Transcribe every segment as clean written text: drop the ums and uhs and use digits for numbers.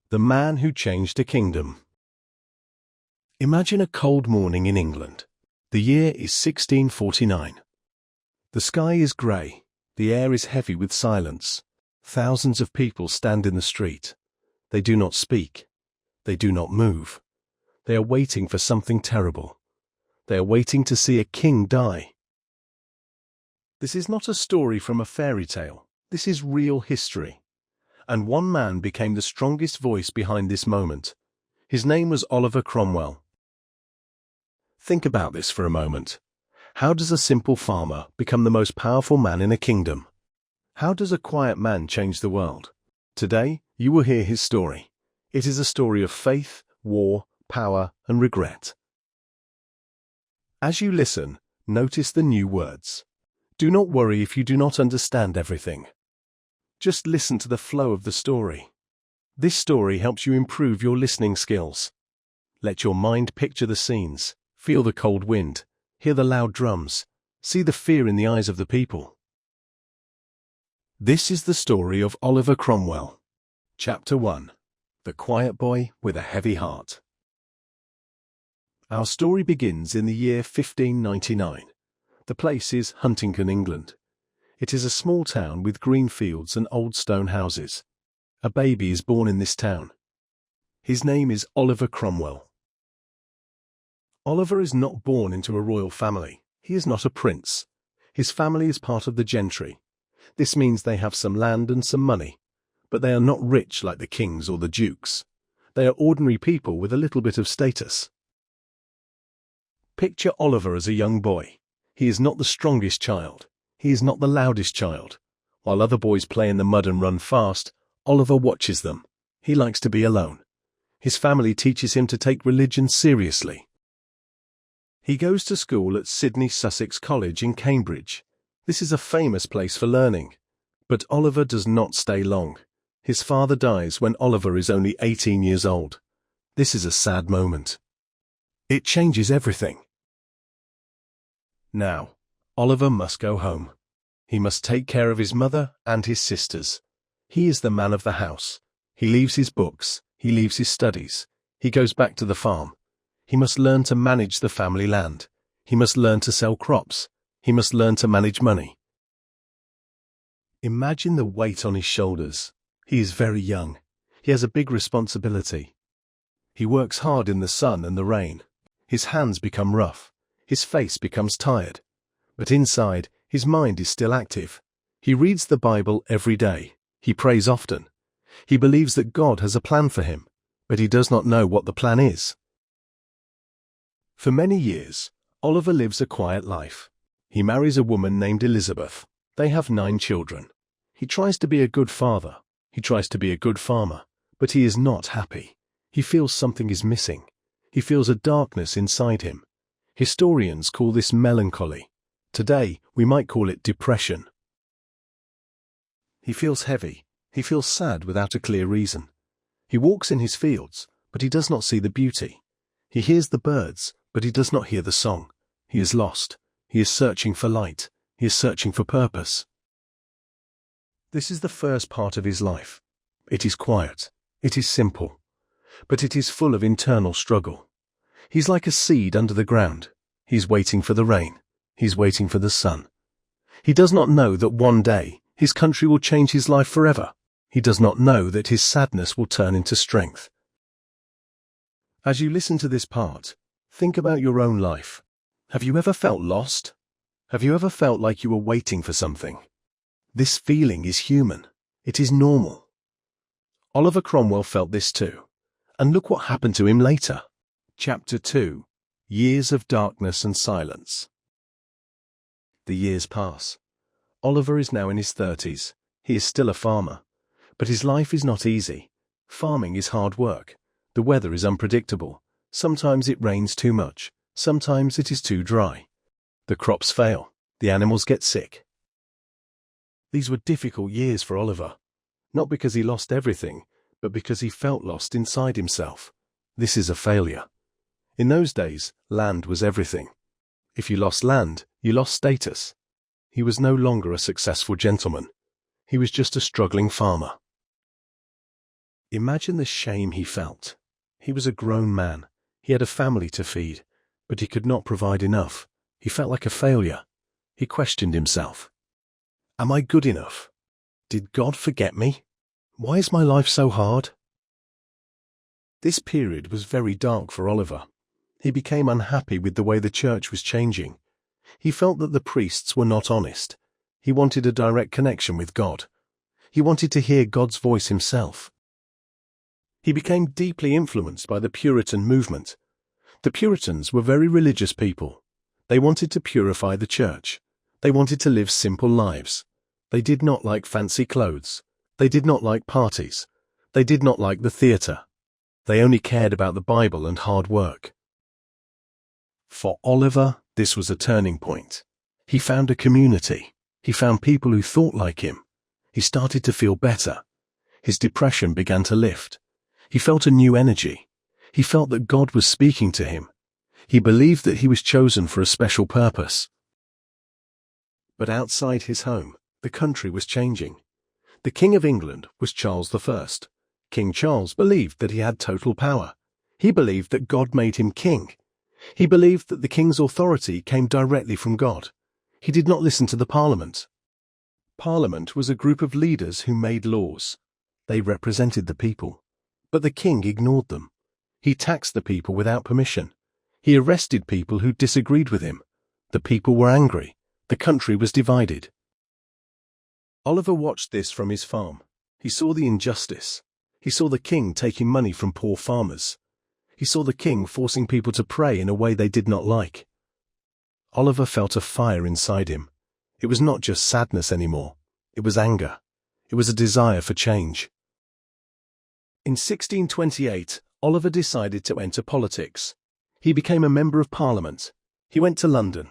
The Man Who Changed a Kingdom. Imagine a cold morning in England. The year is 1649. The sky is grey, the air is heavy with silence. Thousands of people stand in the street. They do not speak. They do not move. They are waiting for something terrible. They are waiting to see a king die. This is not a story from a fairy tale. This is real history. And one man became the strongest voice behind this moment. His name was Oliver Cromwell. Think about this for a moment. How does a simple farmer become the most powerful man in a kingdom? How does a quiet man change the world? Today, you will hear his story. It is a story of faith, war, power, and regret. As you listen, notice the new words. Do not worry if you do not understand everything. Just listen to the flow of the story. This story helps you improve your listening skills. Let your mind picture the scenes, feel the cold wind, hear the loud drums, see the fear in the eyes of the people. This is the story of Oliver Cromwell. Chapter 1. The Quiet Boy with a Heavy Heart. Our story begins in the year 1599. The place is Huntingdon, England. It is a small town with green fields and old stone houses. A baby is born in this town. His name is Oliver Cromwell. Oliver is not born into a royal family. He is not a prince. His family is part of the gentry. This means they have some land and some money, but they are not rich like the kings or the dukes. They are ordinary people with a little bit of status. Picture Oliver as a young boy. He is not the strongest child. He is not the loudest child. While other boys play in the mud and run fast, Oliver watches them. He likes to be alone. His family teaches him to take religion seriously. He goes to school at Sidney Sussex College in Cambridge. This is a famous place for learning. But Oliver does not stay long. His father dies when Oliver is only 18 years old. This is a sad moment. It changes everything. Now, Oliver must go home. He must take care of his mother and his sisters. He is the man of the house. He leaves his books. He leaves his studies. He goes back to the farm. He must learn to manage the family land. He must learn to sell crops. He must learn to manage money. Imagine the weight on his shoulders. He is very young. He has a big responsibility. He works hard in the sun and the rain. His hands become rough. His face becomes tired. But inside, his mind is still active. He reads the Bible every day. He prays often. He believes that God has a plan for him, but he does not know what the plan is. For many years, Oliver lives a quiet life. He marries a woman named Elizabeth. They have 9 children. He tries to be a good father. He tries to be a good farmer, but he is not happy. He feels something is missing. He feels a darkness inside him. Historians call this melancholy. Today, we might call it depression. He feels heavy. He feels sad without a clear reason. He walks in his fields, but he does not see the beauty. He hears the birds, but he does not hear the song. He is lost. He is searching for light. He is searching for purpose. This is the first part of his life. It is quiet. It is simple. But it is full of internal struggle. He's like a seed under the ground. He's waiting for the rain. He's waiting for the sun. He does not know that one day his country will change his life forever. He does not know that his sadness will turn into strength. As you listen to this part, think about your own life. Have you ever felt lost? Have you ever felt like you were waiting for something? This feeling is human. It is normal. Oliver Cromwell felt this too. And look what happened to him later. Chapter 2. Years of Darkness and Silence. The years pass. Oliver is now in his 30s. He is still a farmer. But his life is not easy. Farming is hard work. The weather is unpredictable. Sometimes it rains too much. Sometimes it is too dry. The crops fail. The animals get sick. These were difficult years for Oliver. Not because he lost everything, but because he felt lost inside himself. This is a failure. In those days, land was everything. If you lost land, you lost status. He was no longer a successful gentleman. He was just a struggling farmer. Imagine the shame he felt. He was a grown man. He had a family to feed, but he could not provide enough. He felt like a failure. He questioned himself. Am I good enough? Did God forget me? Why is my life so hard? This period was very dark for Oliver. He became unhappy with the way the church was changing. He felt that the priests were not honest. He wanted a direct connection with God. He wanted to hear God's voice himself. He became deeply influenced by the Puritan movement. The Puritans were very religious people. They wanted to purify the church. They wanted to live simple lives. They did not like fancy clothes. They did not like parties. They did not like the theatre. They only cared about the Bible and hard work. For Oliver, this was a turning point. He found a community. He found people who thought like him. He started to feel better. His depression began to lift. He felt a new energy. He felt that God was speaking to him. He believed that he was chosen for a special purpose. But outside his home, the country was changing. The King of England was Charles I. King Charles believed that he had total power. He believed that God made him king. He believed that the king's authority came directly from God. He did not listen to the Parliament. Parliament was a group of leaders who made laws. They represented the people. But the king ignored them. He taxed the people without permission. He arrested people who disagreed with him. The people were angry. The country was divided. Oliver watched this from his farm. He saw the injustice. He saw the king taking money from poor farmers. He saw the king forcing people to pray in a way they did not like. Oliver felt a fire inside him. It was not just sadness anymore. It was anger. It was a desire for change. In 1628, Oliver decided to enter politics. He became a member of Parliament. He went to London.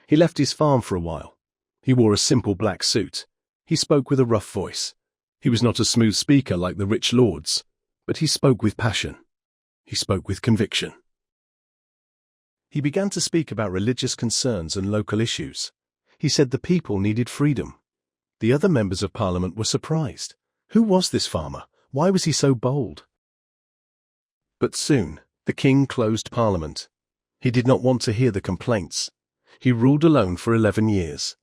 He left his farm for a while. He wore a simple black suit. He spoke with a rough voice. He was not a smooth speaker like the rich lords, but he spoke with passion. He spoke with conviction. He began to speak about religious concerns and local issues. He said the people needed freedom. The other members of Parliament were surprised. Who was this farmer? Why was he so bold? But soon, the king closed Parliament. He did not want to hear the complaints. He ruled alone for 11 years.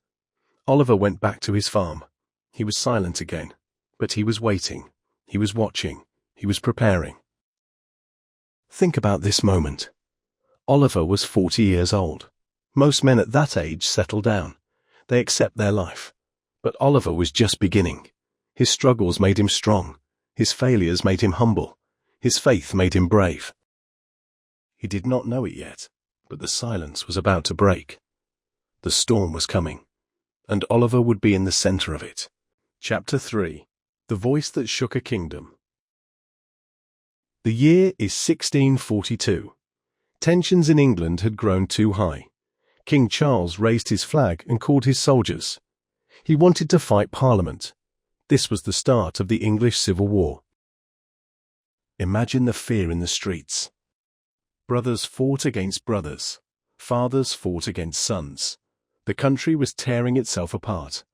Oliver went back to his farm. He was silent again, but he was waiting. He was watching. He was preparing. Think about this moment. Oliver was 40 years old. Most men at that age settle down. They accept their life. But Oliver was just beginning. His struggles made him strong. His failures made him humble. His faith made him brave. He did not know it yet, but the silence was about to break. The storm was coming, and Oliver would be in the center of it. Chapter 3. The Voice That Shook a Kingdom. The year is 1642. Tensions in England had grown too high. King Charles raised his flag and called his soldiers. He wanted to fight Parliament. This was the start of the English Civil War. Imagine the fear in the streets. Brothers fought against brothers. Fathers fought against sons. The country was tearing itself apart.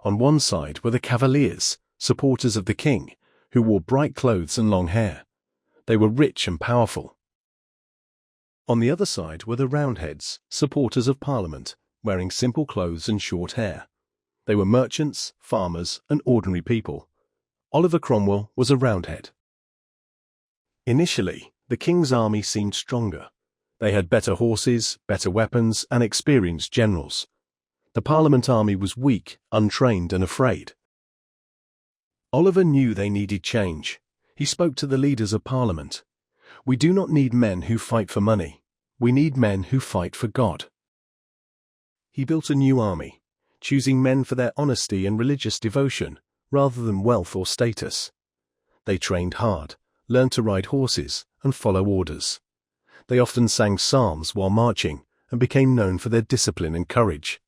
On one side were the Cavaliers, supporters of the king, who wore bright clothes and long hair. They were rich and powerful. On the other side were the Roundheads, supporters of Parliament, wearing simple clothes and short hair. They were merchants, farmers, and ordinary people. Oliver Cromwell was a Roundhead. Initially, the king's army seemed stronger. They had better horses, better weapons, and experienced generals. The Parliament army was weak, untrained, and afraid. Oliver knew they needed change. He spoke to the leaders of Parliament. We do not need men who fight for money. We need men who fight for God. He built a new army, choosing men for their honesty and religious devotion, rather than wealth or status. They trained hard, learned to ride horses, and follow orders. They often sang psalms while marching and became known for their discipline and courage.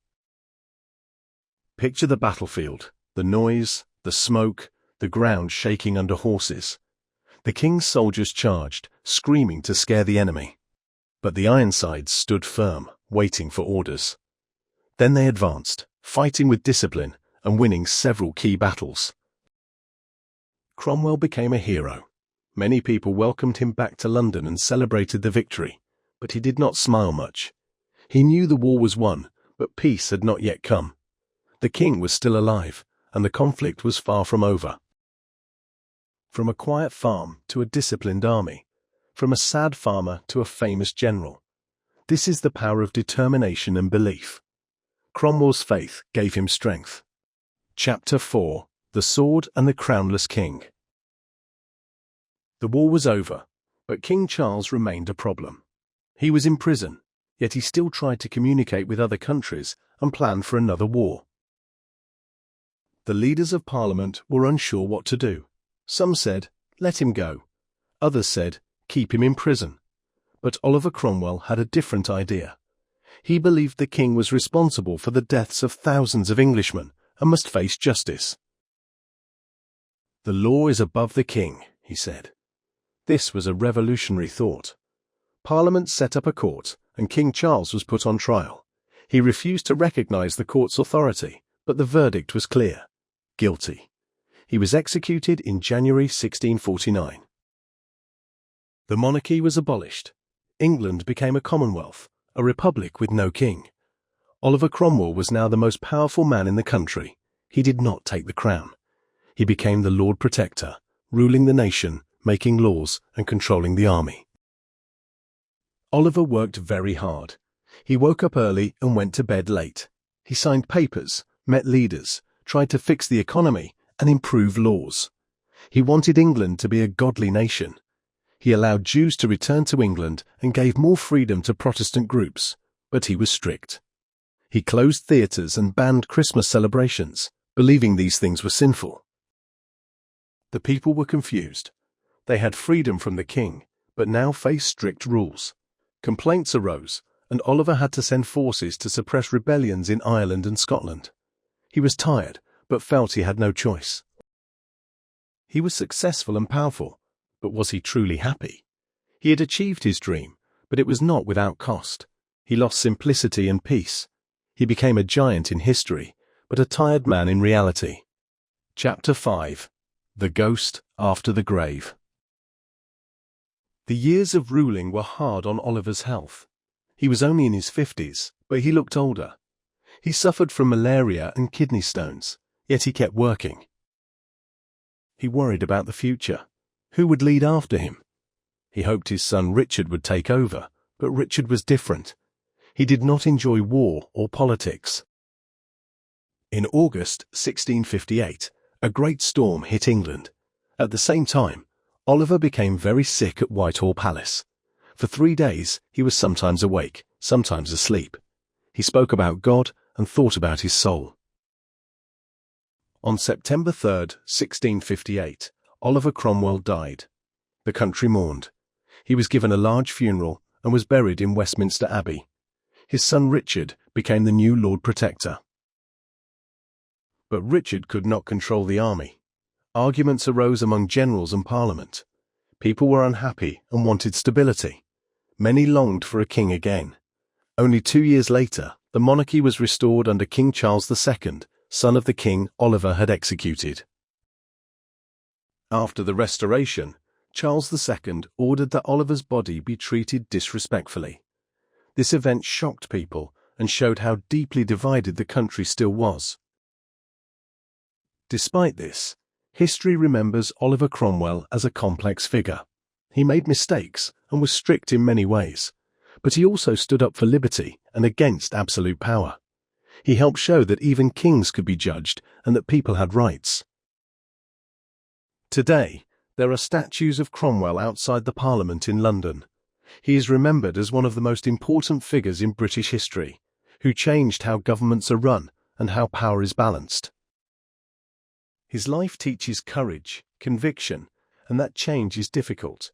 Picture the battlefield, the noise, the smoke, the ground shaking under horses. The king's soldiers charged, screaming to scare the enemy. But the Ironsides stood firm, waiting for orders. Then they advanced, fighting with discipline and winning several key battles. Cromwell became a hero. Many people welcomed him back to London and celebrated the victory, but he did not smile much. He knew the war was won, but peace had not yet come. The king was still alive, and the conflict was far from over. From a quiet farm to a disciplined army, from a sad farmer to a famous general. This is the power of determination and belief. Cromwell's faith gave him strength. Chapter 4: The Sword and the Crownless King. The war was over, but King Charles remained a problem. He was in prison, yet he still tried to communicate with other countries and plan for another war. The leaders of Parliament were unsure what to do. Some said, let him go. Others said, keep him in prison. But Oliver Cromwell had a different idea. He believed the king was responsible for the deaths of thousands of Englishmen and must face justice. The law is above the king, he said. This was a revolutionary thought. Parliament set up a court, and King Charles was put on trial. He refused to recognize the court's authority, but the verdict was clear: guilty. He was executed in January 1649. The monarchy was abolished. England became a commonwealth, a republic with no king. Oliver Cromwell was now the most powerful man in the country. He did not take the crown. He became the Lord Protector, ruling the nation, making laws, and controlling the army. Oliver worked very hard. He woke up early and went to bed late. He signed papers, met leaders, tried to fix the economy, and improve laws. He wanted England to be a godly nation. He allowed Jews to return to England and gave more freedom to Protestant groups, but he was strict. He closed theatres and banned Christmas celebrations, believing these things were sinful. The people were confused. They had freedom from the king, but now faced strict rules. Complaints arose, and Oliver had to send forces to suppress rebellions in Ireland and Scotland. He was tired, but felt he had no choice. He was successful and powerful, but was he truly happy? He had achieved his dream, but it was not without cost. He lost simplicity and peace. He became a giant in history, but a tired man in reality. Chapter 5: The Ghost After the Grave. The years of ruling were hard on Oliver's health. He was only in his 50s, but he looked older. He suffered from malaria and kidney stones, yet he kept working. He worried about the future. Who would lead after him? He hoped his son Richard would take over, but Richard was different. He did not enjoy war or politics. In August 1658, a great storm hit England. At the same time, Oliver became very sick at Whitehall Palace. For 3 days, he was sometimes awake, sometimes asleep. He spoke about God and thought about his soul. On September 3, 1658, Oliver Cromwell died. The country mourned. He was given a large funeral and was buried in Westminster Abbey. His son Richard became the new Lord Protector. But Richard could not control the army. Arguments arose among generals and Parliament. People were unhappy and wanted stability. Many longed for a king again. Only 2 years later, the monarchy was restored under King Charles II, son of the king Oliver had executed. After the restoration, Charles II ordered that Oliver's body be treated disrespectfully. This event shocked people and showed how deeply divided the country still was. Despite this, history remembers Oliver Cromwell as a complex figure. He made mistakes and was strict in many ways, but he also stood up for liberty and against absolute power. He helped show that even kings could be judged and that people had rights. Today, there are statues of Cromwell outside the Parliament in London. He is remembered as one of the most important figures in British history, who changed how governments are run and how power is balanced. His life teaches courage, conviction, and that change is difficult.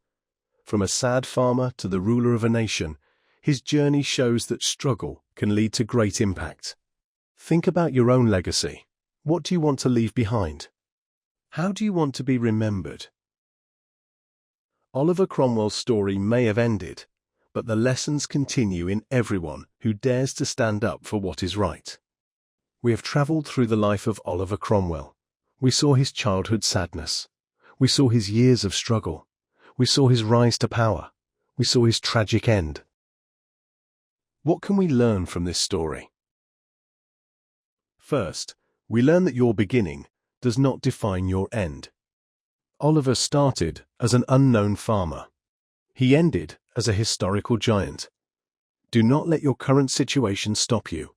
From a sad farmer to the ruler of a nation, his journey shows that struggle can lead to great impact. Think about your own legacy. What do you want to leave behind? How do you want to be remembered? Oliver Cromwell's story may have ended, but the lessons continue in everyone who dares to stand up for what is right. We have travelled through the life of Oliver Cromwell. We saw his childhood sadness. We saw his years of struggle. We saw his rise to power. We saw his tragic end. What can we learn from this story? First, we learn that your beginning does not define your end. Oliver started as an unknown farmer. He ended as a historical giant. Do not let your current situation stop you.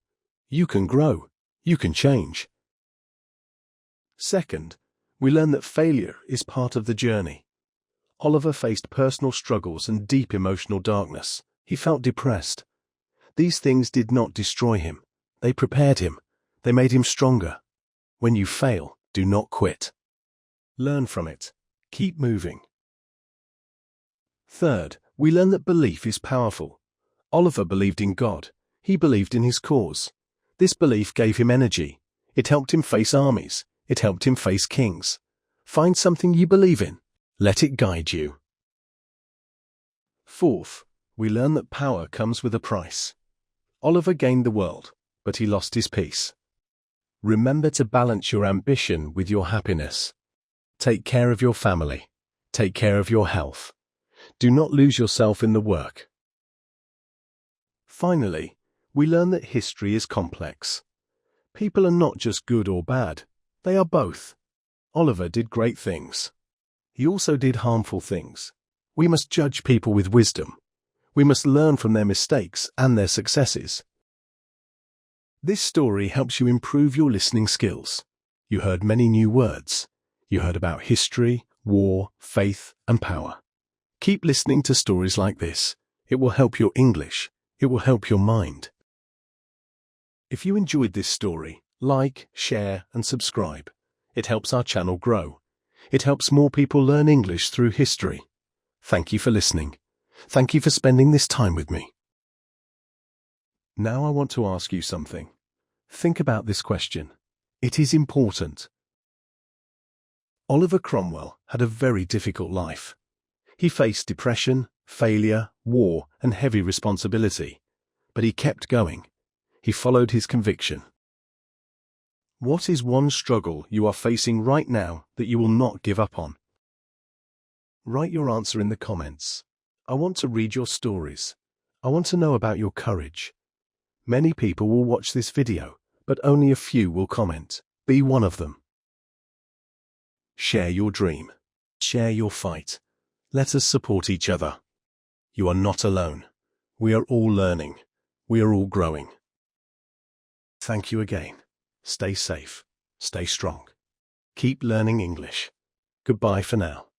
You can grow. You can change. Second, we learn that failure is part of the journey. Oliver faced personal struggles and deep emotional darkness. He felt depressed. These things did not destroy him. They prepared him. They made him stronger. When you fail, do not quit. Learn from it. Keep moving. Third, we learn that belief is powerful. Oliver believed in God. He believed in his cause. This belief gave him energy. It helped him face armies. It helped him face kings. Find something you believe in. Let it guide you. Fourth, we learn that power comes with a price. Oliver gained the world, but he lost his peace. Remember to balance your ambition with your happiness. Take care of your family. Take care of your health. Do not lose yourself in the work. Finally, we learn that history is complex. People are not just good or bad. They are both. Oliver did great things. He also did harmful things. We must judge people with wisdom. We must learn from their mistakes and their successes. This story helps you improve your listening skills. You heard many new words. You heard about history, war, faith, and power. Keep listening to stories like this. It will help your English. It will help your mind. If you enjoyed this story, like, share, and subscribe. It helps our channel grow. It helps more people learn English through history. Thank you for listening. Thank you for spending this time with me. Now I want to ask you something. Think about this question. It is important. Oliver Cromwell had a very difficult life. He faced depression, failure, war, and heavy responsibility. But he kept going. He followed his conviction. What is one struggle you are facing right now that you will not give up on? Write your answer in the comments. I want to read your stories. I want to know about your courage. Many people will watch this video, but only a few will comment. Be one of them. Share your dream. Share your fight. Let us support each other. You are not alone. We are all learning. We are all growing. Thank you again. Stay safe. Stay strong. Keep learning English. Goodbye for now.